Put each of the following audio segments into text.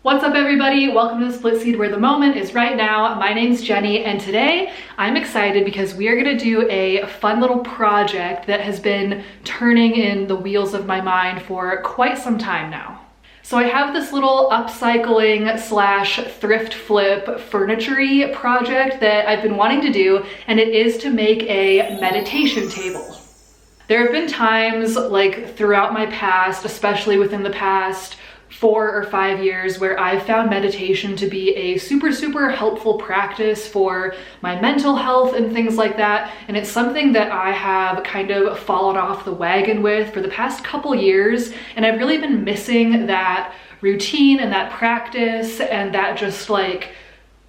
What's up everybody? Welcome to Split Seed where the moment is right now. My name's Jenny and today I'm excited because we are gonna do a fun little project that has been turning in the wheels of my mind for quite some time now. So I have this little upcycling slash thrift flip furniture-y project that I've been wanting to do, and it is to make a meditation table. There have been times like throughout my past, especially within the past 4 or 5 years, where I've found meditation to be a super helpful practice for my mental health and things like that. And it's something that I have kind of fallen off the wagon with for the past couple years. And I've really been missing that routine and that practice and that just like,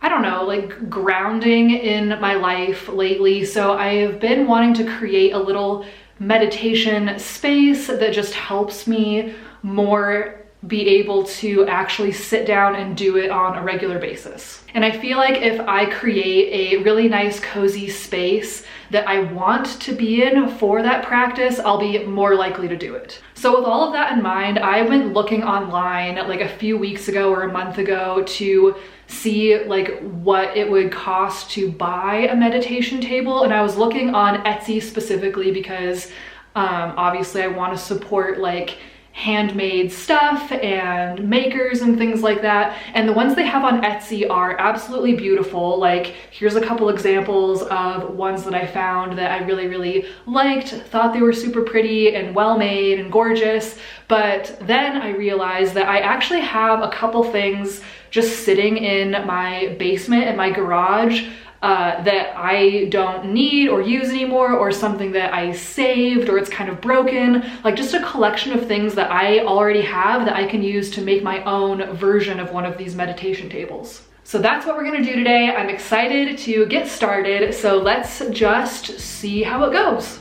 I don't know, like grounding in my life lately. So I have been wanting to create a little meditation space that just helps me more be able to actually sit down and do it on a regular basis. And I feel like if I create a really nice cozy space that I want to be in for that practice, I'll be more likely to do it. So with all of that in mind, I went looking online like a few weeks ago or a month ago to see like what it would cost to buy a meditation table. And I was looking on Etsy specifically because obviously I want to support like handmade stuff and makers and things like that. And the ones they have on Etsy are absolutely beautiful. Like here's a couple examples of ones that I found that I really liked, thought they were super pretty and well made and gorgeous. But then I realized that I actually have a couple things just sitting in my basement and my garage that I don't need or use anymore, or something that I saved or it's kind of broken, like just a collection of things that I already have that I can use to make my own version of one of these meditation tables. So that's what we're gonna do today. I'm excited to get started, so let's just see how it goes.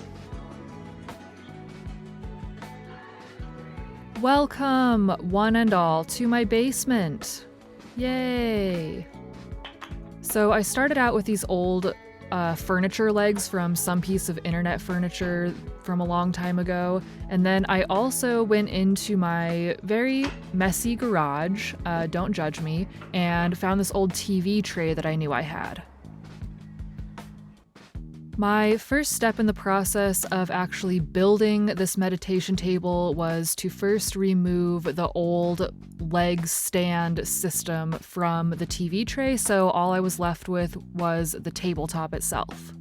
Welcome, one and all, to my basement. Yay! So I started out with these old furniture legs from some piece of internet furniture from a long time ago. And then I also went into my very messy garage, don't judge me, and found this old TV tray that I knew I had. My first step in the process of actually building this meditation table was to first remove the old leg stand system from the TV tray, so all I was left with was the tabletop itself.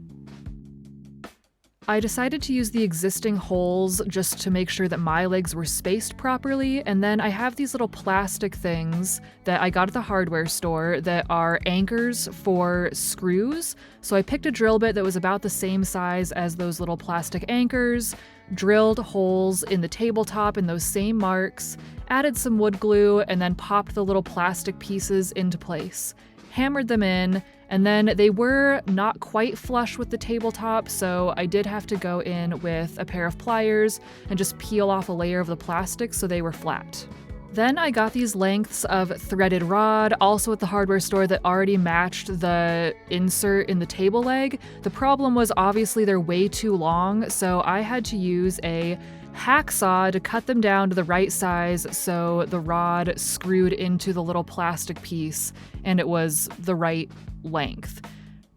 I decided to use the existing holes just to make sure that my legs were spaced properly, and then I have these little plastic things that I got at the hardware store that are anchors for screws. So I picked a drill bit that was about the same size as those little plastic anchors, drilled holes in the tabletop in those same marks, added some wood glue, and then popped the little plastic pieces into place. Hammered them in, and then they were not quite flush with the tabletop, so I did have to go in with a pair of pliers and just peel off a layer of the plastic so they were flat. Then I got these lengths of threaded rod, also at the hardware store, that already matched the insert in the table leg. The problem was obviously they're way too long, so I had to use a hacksaw to cut them down to the right size so the rod screwed into the little plastic piece and it was the right length.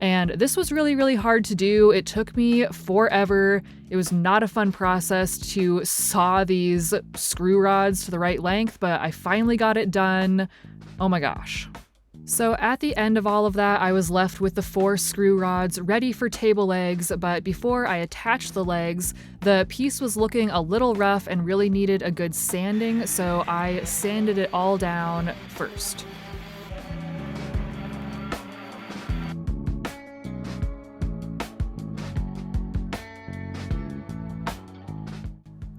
And this was really hard to do. It took me forever. It was not a fun process to saw these screw rods to the right length, but I finally got it done. Oh my gosh. So at the end of all of that, I was left with the 4 screw rods ready for table legs, but before I attached the legs, the piece was looking a little rough and really needed a good sanding, so I sanded it all down first.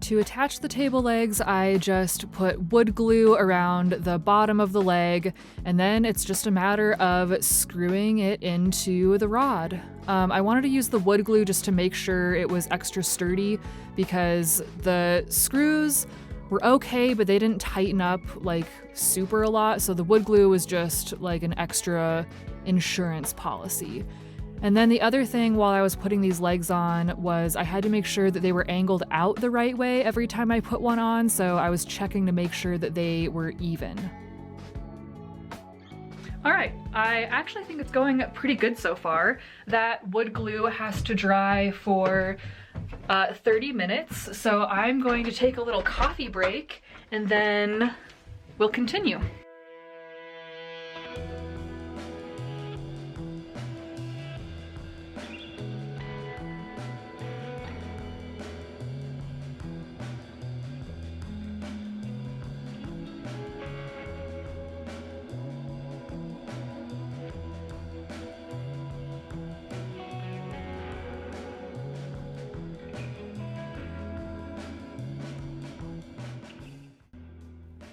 To attach the table legs, I just put wood glue around the bottom of the leg, and then it's just a matter of screwing it into the rod. I wanted to use the wood glue just to make sure it was extra sturdy because the screws were okay, but they didn't tighten up like super a lot, so the wood glue was just like an extra insurance policy. And then the other thing while I was putting these legs on was I had to make sure that they were angled out the right way every time I put one on, so I was checking to make sure that they were even. All right, I actually think it's going pretty good so far. That wood glue has to dry for 30 minutes, so I'm going to take a little coffee break and then we'll continue.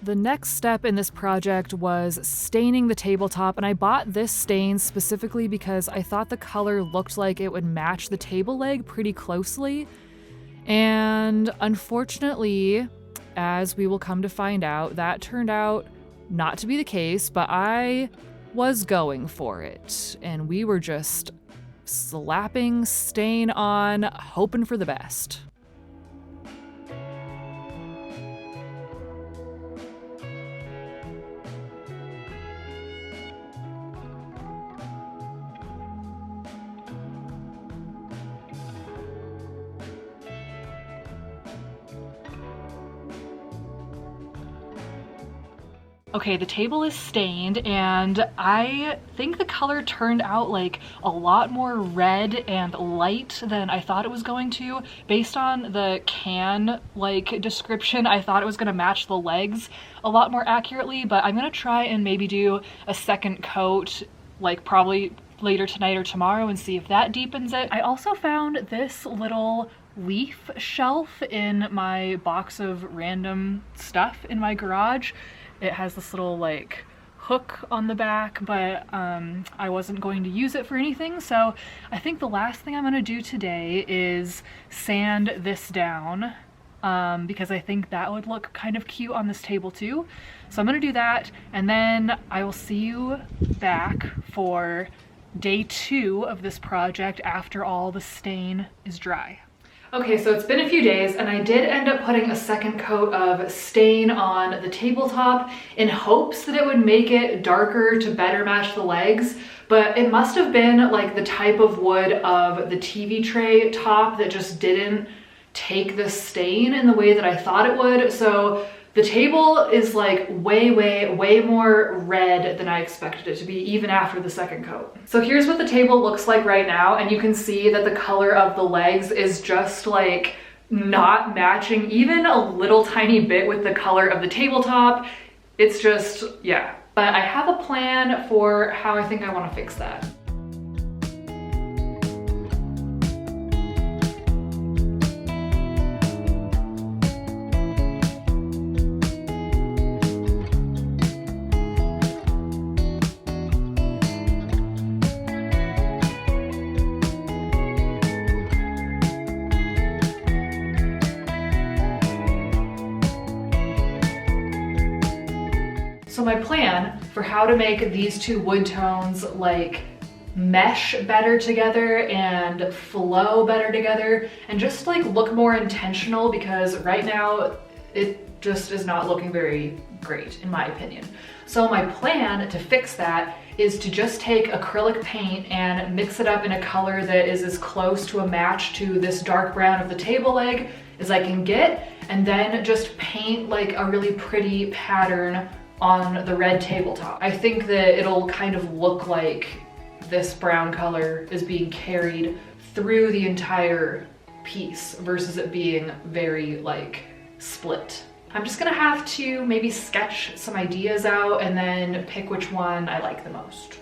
The next step in this project was staining the tabletop, and I bought this stain specifically because I thought the color looked like it would match the table leg pretty closely. And unfortunately, as we will come to find out, that turned out not to be the case, but I was going for it. And we were just slapping stain on, hoping for the best. Okay, the table is stained and I think the color turned out like a lot more red and light than I thought it was going to. Based on the can description, I thought it was gonna match the legs a lot more accurately, but I'm gonna try and maybe do a second coat probably later tonight or tomorrow and see if that deepens it. I also found this little leaf shelf in my box of random stuff in my garage. It has this little hook on the back, but I wasn't going to use it for anything. So I think the last thing I'm gonna do today is sand this down because I think that would look kind of cute on this table too. So I'm gonna do that, and then I will see you back for day 2 of this project after all the stain is dry. Okay, so it's been a few days and I did end up putting a second coat of stain on the tabletop in hopes that it would make it darker to better match the legs, but it must have been the type of wood of the TV tray top that just didn't take the stain in the way that I thought it would. So the table is way more red than I expected it to be, even after the second coat. So here's what the table looks like right now, and you can see that the color of the legs is just not matching even a little tiny bit with the color of the tabletop. It's just, yeah. But I have a plan for how I think I want to fix that. So my plan for how to make these two wood tones mesh better together and flow better together and just look more intentional, because right now it just is not looking very great in my opinion. So my plan to fix that is to just take acrylic paint and mix it up in a color that is as close to a match to this dark brown of the table leg as I can get, and then just paint a really pretty pattern on the red tabletop. I think that it'll kind of look like this brown color is being carried through the entire piece versus it being very split. I'm just gonna have to maybe sketch some ideas out and then pick which one I like the most.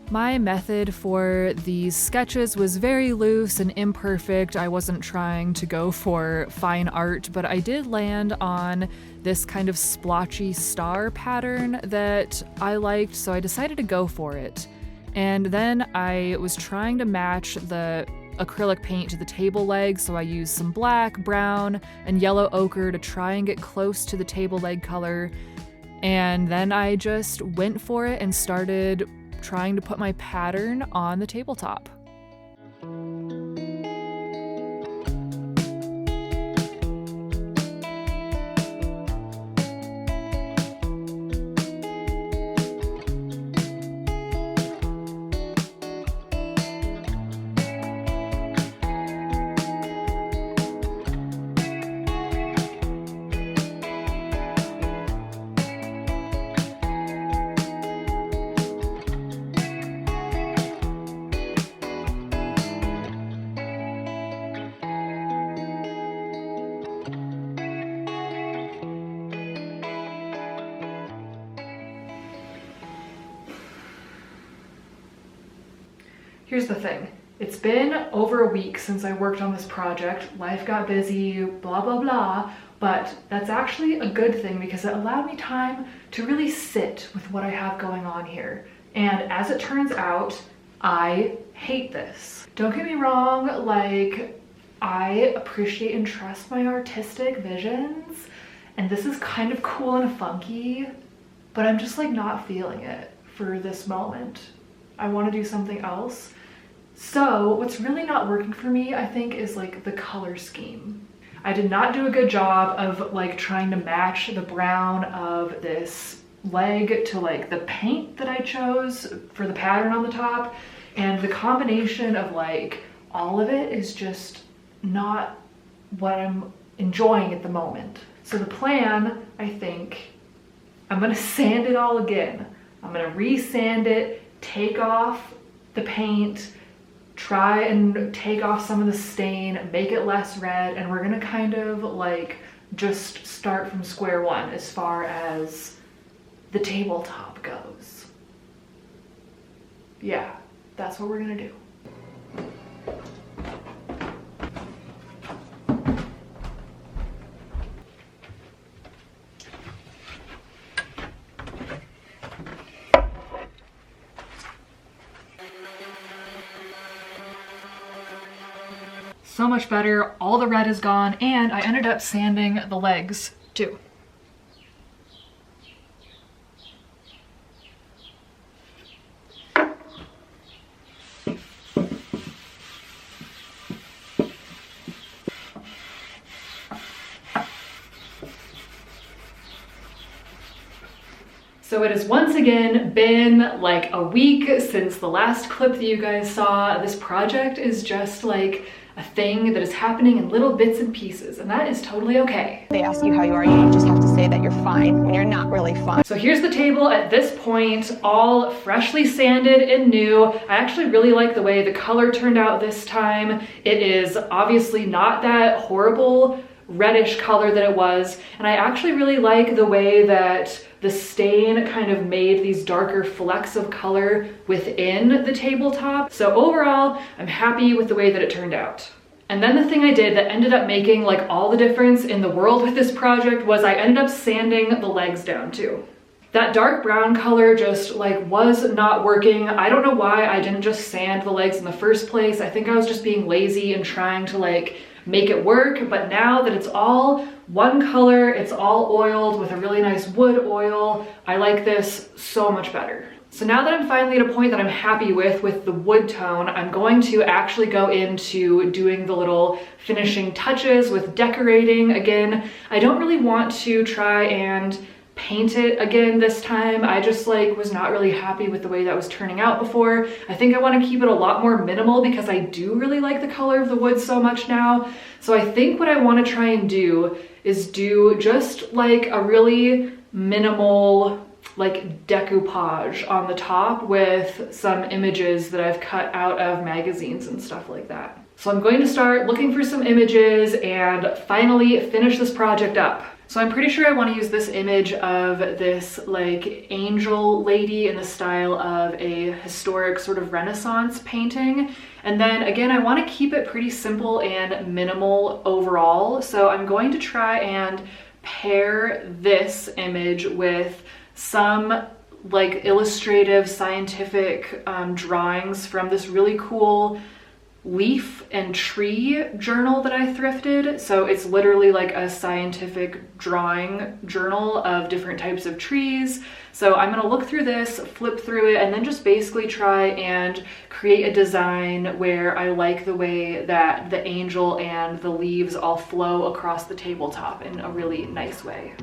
My method for these sketches was very loose and imperfect. I wasn't trying to go for fine art, but I did land on this kind of splotchy star pattern that I liked, so I decided to go for it. And then I was trying to match the acrylic paint to the table leg, so I used some black, brown, and yellow ochre to try and get close to the table leg color. And then I just went for it and started trying to put my pattern on the tabletop. Here's the thing. It's been over a week since I worked on this project. Life got busy, blah, blah, blah. But that's actually a good thing because it allowed me time to really sit with what I have going on here. And as it turns out, I hate this. Don't get me wrong, like, I appreciate and trust my artistic visions, and this is kind of cool and funky, but I'm just like not feeling it for this moment. I want to do something else. So what's really not working for me, I think, is like the color scheme. I did not do a good job of like trying to match the brown of this leg to like the paint that I chose for the pattern on the top, and the combination of like all of it is just not what I'm enjoying at the moment. So the plan, I think, I'm gonna sand it all again. I'm gonna re-sand it, take off the paint, try and take off some of the stain, make it less red, and we're gonna kind of like just start from square one as far as the tabletop goes. Yeah, that's what we're gonna do. So much better, all the red is gone, and I ended up sanding the legs too. So it has once again been like a week since the last clip that you guys saw. This project is just like a thing that is happening in little bits and pieces, and that is totally okay. They ask you how you are, you just have to say that you're fine when you're not really fine. So here's the table at this point, all freshly sanded and new. I actually really like the way the color turned out this time. It is obviously not that horrible reddish color that it was, and I actually really like the way that the stain kind of made these darker flecks of color within the tabletop. So overall, I'm happy with the way that it turned out. And then the thing I did that ended up making like all the difference in the world with this project was I ended up sanding the legs down too. That dark brown color just like was not working. I don't know why I didn't just sand the legs in the first place. I think I was just being lazy and trying to like make it work, but now that it's all one color, it's all oiled with a really nice wood oil, I like this so much better. So now that I'm finally at a point that I'm happy with the wood tone, I'm going to actually go into doing the little finishing touches with decorating. Again, I don't really want to try and paint it again this time. I just like was not really happy with the way that was turning out before. I think I want to keep it a lot more minimal because I do really like the color of the wood so much now. So I think what I want to try and do is do just like a really minimal like decoupage on the top with some images that I've cut out of magazines and stuff like that. So I'm going to start looking for some images and finally finish this project up. So I'm pretty sure I want to use this image of this like angel lady in the style of a historic sort of Renaissance painting. And then again, I want to keep it pretty simple and minimal overall. So I'm going to try and pair this image with some like illustrative scientific drawings from this really cool leaf and tree journal that I thrifted. So it's literally like a scientific drawing journal of different types of trees. So I'm gonna look through this, flip through it, and then just basically try and create a design where I like the way that the angel and the leaves all flow across the tabletop in a really nice way.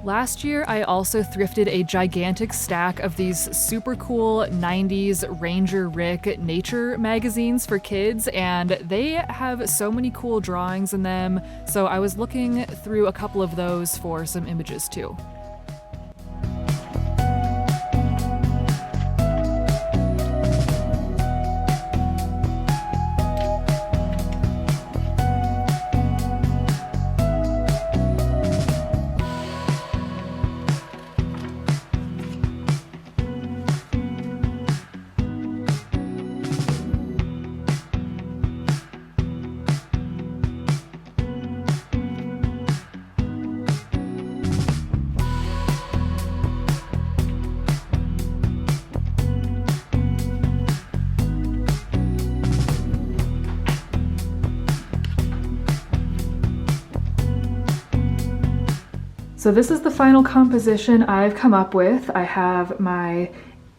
Last year, I also thrifted a gigantic stack of these super cool 90s Ranger Rick nature magazines for kids, and they have so many cool drawings in them, so I was looking through a couple of those for some images too. So this is the final composition I've come up with. I have my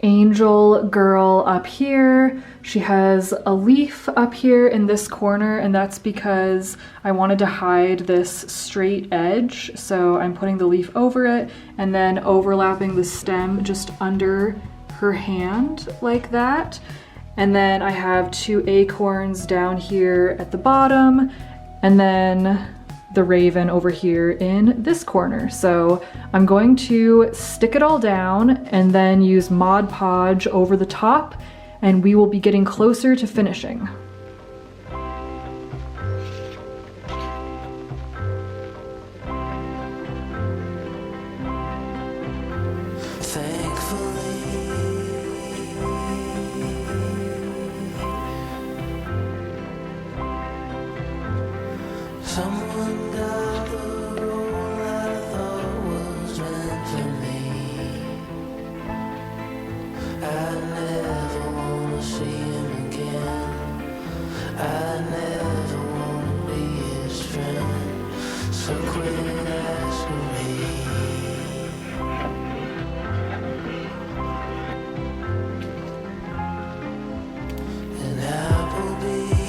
angel girl up here. She has a leaf up here in this corner, and that's because I wanted to hide this straight edge. So I'm putting the leaf over it and then overlapping the stem just under her hand like that. And then I have 2 acorns down here at the bottom, and then the raven over here in this corner. So I'm going to stick it all down and then use Mod Podge over the top, and we will be getting closer to finishing. Someone got the role I thought was meant for me. I never wanna see him again. I never wanna be his friend. So quit asking me. And Applebee's.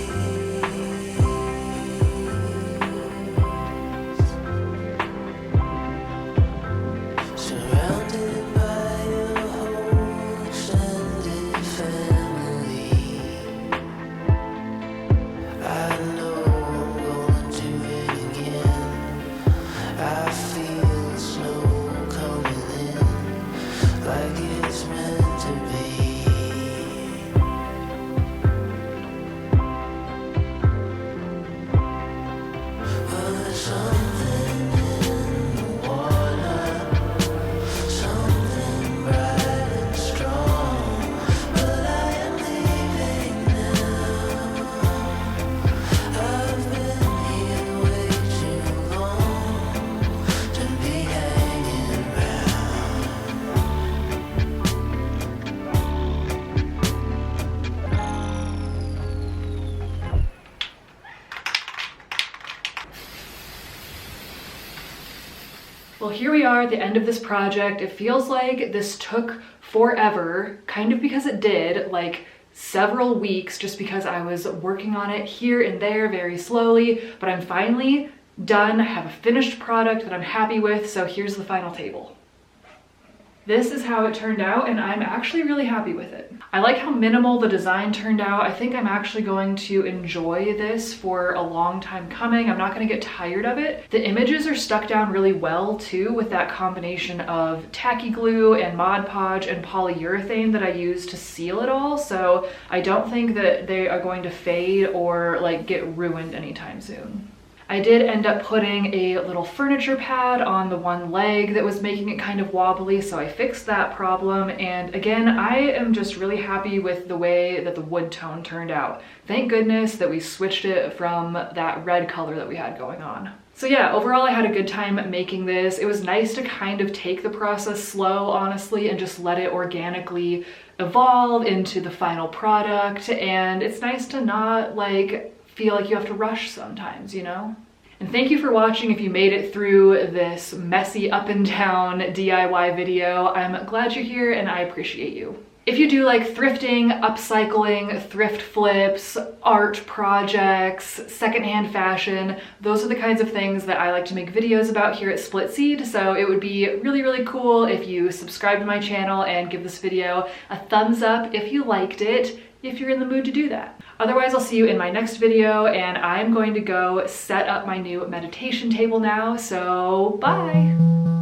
Well, here we are at the end of this project. It feels like this took forever, kind of because it did, like several weeks, just because I was working on it here and there very slowly, but I'm finally done. I have a finished product that I'm happy with, so here's the final table. This is how it turned out, and I'm actually really happy with it. I like how minimal the design turned out. I think I'm actually going to enjoy this for a long time coming. I'm not gonna get tired of it. The images are stuck down really well too, with that combination of tacky glue and Mod Podge and polyurethane that I used to seal it all. So I don't think that they are going to fade or like get ruined anytime soon. I did end up putting a little furniture pad on the one leg that was making it kind of wobbly, so I fixed that problem. And again, I am just really happy with the way that the wood tone turned out. Thank goodness that we switched it from that red color that we had going on. So yeah, overall I had a good time making this. It was nice to kind of take the process slow, honestly, and just let it organically evolve into the final product. And it's nice to not like feel like you have to rush sometimes, you know? And thank you for watching if you made it through this messy up and down DIY video. I'm glad you're here and I appreciate you. If you do like thrifting, upcycling, thrift flips, art projects, secondhand fashion, those are the kinds of things that I like to make videos about here at Split Seed. So it would be really, really cool if you subscribe to my channel and give this video a thumbs up if you liked it, if you're in the mood to do that. Otherwise, I'll see you in my next video, and I'm going to go set up my new meditation table now, so bye!